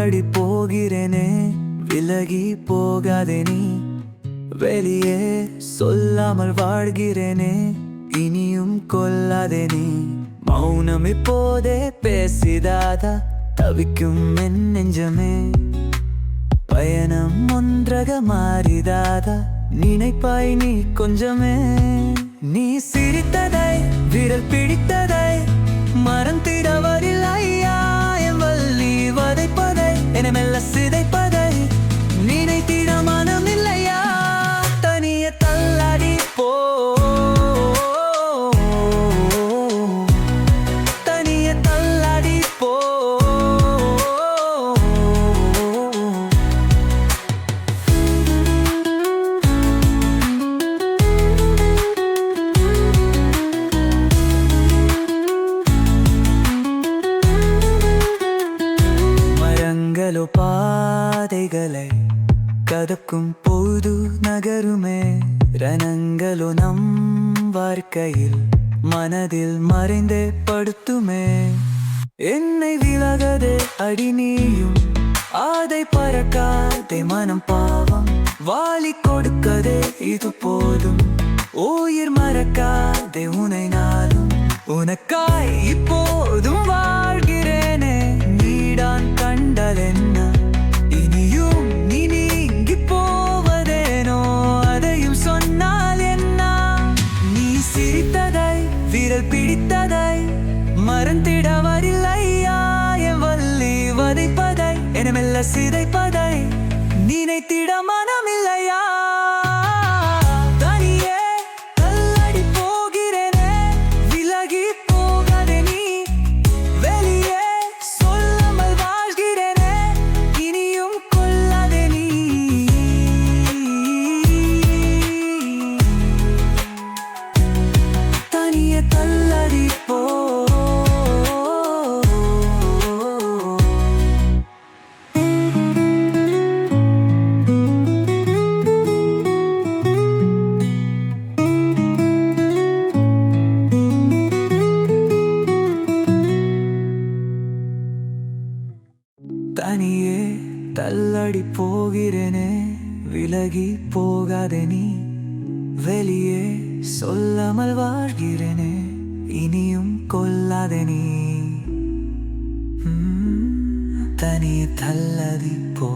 தள்ளடி போகிறேனே, விலகி போகாதே நீ. வெளியே சொல்லாமல் வாழ்கிறேனே, இனியும் கொல்லாதே நீ. மௌனம் இப்போதே பேசிடாதா, தவிக்கும் என் நெஞ்சமே. பயணம் ஒன்றாக மாறிடாதா, நினைப்பாய் நீ கொஞ்சமே. நீ சிரித்ததை, விரல் பிடித்ததை மறந்திட வரலையா? என் வள்ளி வதைப்பதை, என மெல்ல சிதைப்பதை நினைத்திட மனம் இல்லையா? தனியே தள்ளாடி போ, தனியே தள்ளாடி போ. மரங்களோ பாதைகளை கதக்கும் பொழுது நகருமே. ரணங்களோ நம் வாழ்க்கையில் மனதில் மறைந்தே படுத்துமே. என்னை விலகதே அடி நீயும், ஆதை பறக்காதே மனம் பாவம். வாலி கொடுக்கதே இது போதும், உயிர் மறக்காதே உனை நாளும். உனக்காய் இப்போதும் வாழ்கிறேனே, நீடான் கண்டால் என்ன? இனியும் நீ நீங்கி போவதேனோ, அதையும் சொன்னால் என்ன? நீ சிரித்ததை, விரல் பிடித்ததை மறந்திட வரலையா? என் வள்ளி வதைப்பதை, என மெல்ல சிதைப்பதை நினைத்திட மனமில்லையா? தனியே தள்ளடி போகிறேனே, விலகி போகாதே நீ. வெளியே சொல்லாமல் வாழ்கிறேனே, இனியும் கொல்லாதே நீ. தனியே தள்ளடி போ. தனியே தள்ளடி போகிறேனே, விலகி போகாதே நீ. வெளியே சொல்லாமல் வாழ்கிறேனே, இனியும் கொல்லாதே நீ. தனியே தள்ளடி போ.